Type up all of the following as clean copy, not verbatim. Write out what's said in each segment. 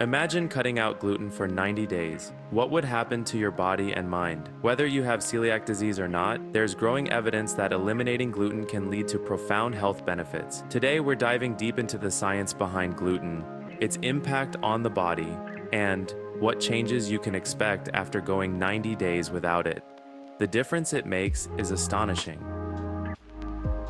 Imagine cutting out gluten for 90 days. What would happen to your body and mind? Whether you have celiac disease or not, there's growing evidence that eliminating gluten can lead to profound health benefits. Today, we're diving deep into the science behind gluten, its impact on the body, and what changes you can expect after going 90 days without it. The difference it makes is astonishing.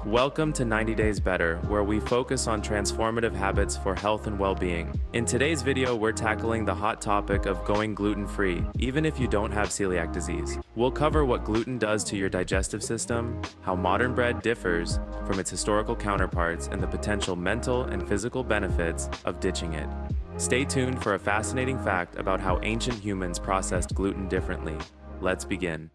Welcome to 90 Days Better, where we focus on transformative habits for health and well-being. In today's video, we're tackling the hot topic of going gluten-free, even if you don't have celiac disease. We'll cover what gluten does to your digestive system, how modern bread differs from its historical counterparts, and the potential mental and physical benefits of ditching it. Stay tuned for a fascinating fact about how ancient humans processed gluten differently. Let's begin.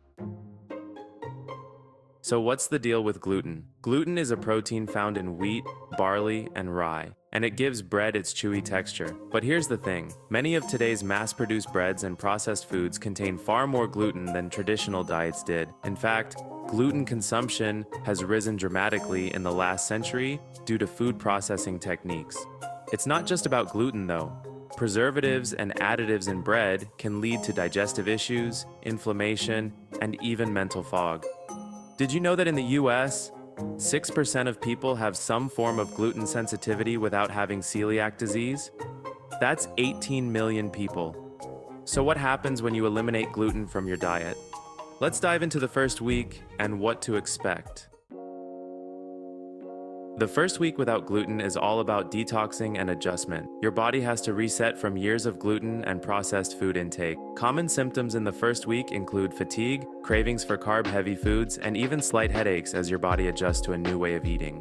So what's the deal with gluten? Gluten is a protein found in wheat, barley, and rye, and it gives bread its chewy texture. But here's the thing, many of today's mass-produced breads and processed foods contain far more gluten than traditional diets did. In fact, gluten consumption has risen dramatically in the last century due to food processing techniques. It's not just about gluten though. Preservatives and additives in bread can lead to digestive issues, inflammation, and even mental fog. Did you know that in the US, 6% of people have some form of gluten sensitivity without having celiac disease? That's 18 million people. So what happens when you eliminate gluten from your diet? Let's dive into the first week and what to expect. The first week without gluten is all about detoxing and adjustment. Your body has to reset from years of gluten and processed food intake. Common symptoms in the first week include fatigue, cravings for carb-heavy foods, and even slight headaches as your body adjusts to a new way of eating.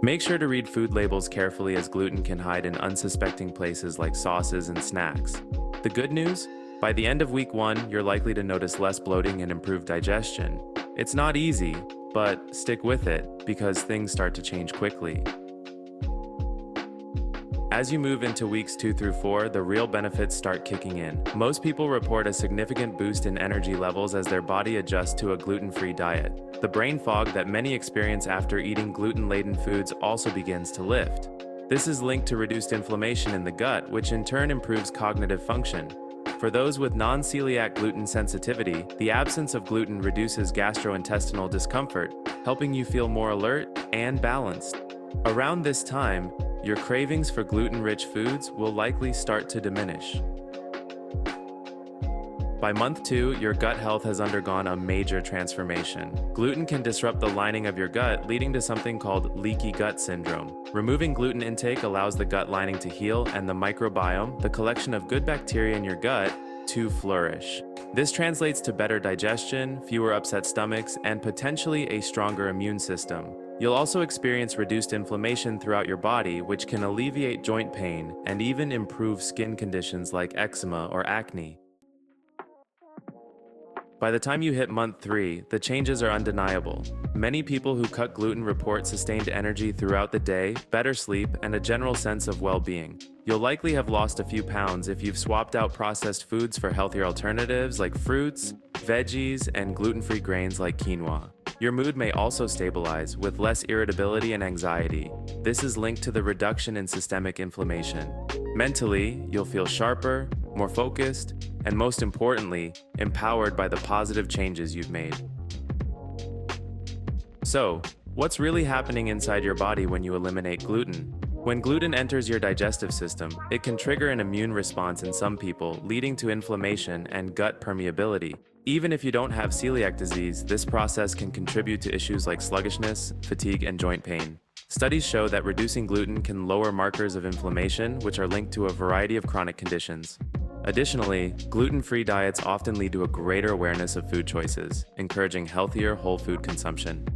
Make sure to read food labels carefully as gluten can hide in unsuspecting places like sauces and snacks. The good news? By the end of week 1, you're likely to notice less bloating and improved digestion. It's not easy, but stick with it because things start to change quickly. As you move into weeks 2 through 4, the real benefits start kicking in. Most people report a significant boost in energy levels as their body adjusts to a gluten-free diet. The brain fog that many experience after eating gluten-laden foods also begins to lift. This is linked to reduced inflammation in the gut, which in turn improves cognitive function. For those with non-celiac gluten sensitivity, the absence of gluten reduces gastrointestinal discomfort, helping you feel more alert and balanced. Around this time, your cravings for gluten-rich foods will likely start to diminish. By month 2, your gut health has undergone a major transformation. Gluten can disrupt the lining of your gut, leading to something called leaky gut syndrome. Removing gluten intake allows the gut lining to heal and the microbiome, the collection of good bacteria in your gut, to flourish. This translates to better digestion, fewer upset stomachs, and potentially a stronger immune system. You'll also experience reduced inflammation throughout your body, which can alleviate joint pain and even improve skin conditions like eczema or acne. By the time you hit month 3, the changes are undeniable. Many people who cut gluten report sustained energy throughout the day, better sleep, and a general sense of well-being. You'll likely have lost a few pounds if you've swapped out processed foods for healthier alternatives like fruits, veggies, and gluten-free grains like quinoa. Your mood may also stabilize with less irritability and anxiety. This is linked to the reduction in systemic inflammation. Mentally, you'll feel sharper, more focused, and most importantly, empowered by the positive changes you've made. So, what's really happening inside your body when you eliminate gluten? When gluten enters your digestive system, it can trigger an immune response in some people, leading to inflammation and gut permeability. Even if you don't have celiac disease, this process can contribute to issues like sluggishness, fatigue, and joint pain. Studies show that reducing gluten can lower markers of inflammation, which are linked to a variety of chronic conditions. Additionally, gluten-free diets often lead to a greater awareness of food choices, encouraging healthier whole food consumption.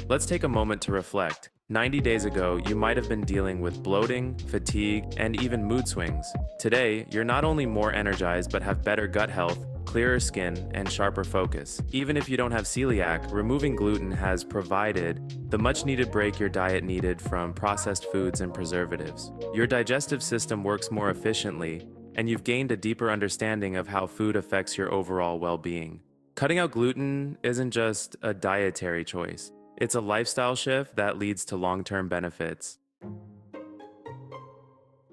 Let's take a moment to reflect. 90 days ago, you might have been dealing with bloating, fatigue, and even mood swings. Today, you're not only more energized but have better gut health, clearer skin, and sharper focus. Even if you don't have celiac, removing gluten has provided the much-needed break your diet needed from processed foods and preservatives. Your digestive system works more efficiently, and you've gained a deeper understanding of how food affects your overall well-being. Cutting out gluten isn't just a dietary choice. It's a lifestyle shift that leads to long-term benefits.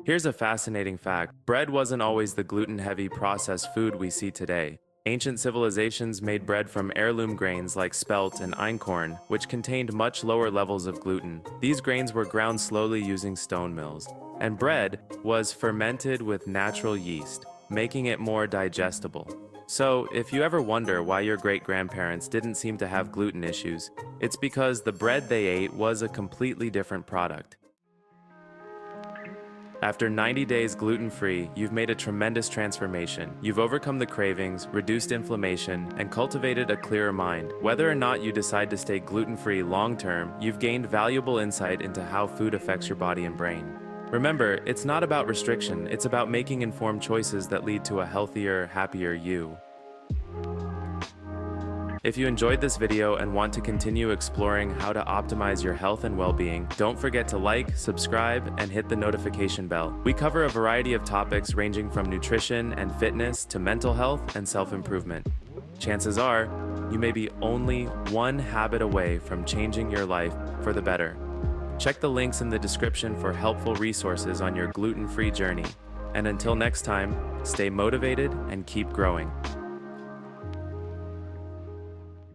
Here's a fascinating fact. Bread wasn't always the gluten-heavy processed food we see today. Ancient civilizations made bread from heirloom grains like spelt and einkorn, which contained much lower levels of gluten. These grains were ground slowly using stone mills. And bread was fermented with natural yeast, making it more digestible. So, if you ever wonder why your great-grandparents didn't seem to have gluten issues, it's because the bread they ate was a completely different product. After 90 days gluten-free, you've made a tremendous transformation. You've overcome the cravings, reduced inflammation, and cultivated a clearer mind. Whether or not you decide to stay gluten-free long-term, you've gained valuable insight into how food affects your body and brain. Remember, it's not about restriction, it's about making informed choices that lead to a healthier, happier you. If you enjoyed this video and want to continue exploring how to optimize your health and well-being, don't forget to like, subscribe, and hit the notification bell. We cover a variety of topics ranging from nutrition and fitness to mental health and self-improvement. Chances are, you may be only one habit away from changing your life for the better. Check the links in the description for helpful resources on your gluten-free journey. And until next time, stay motivated and keep growing.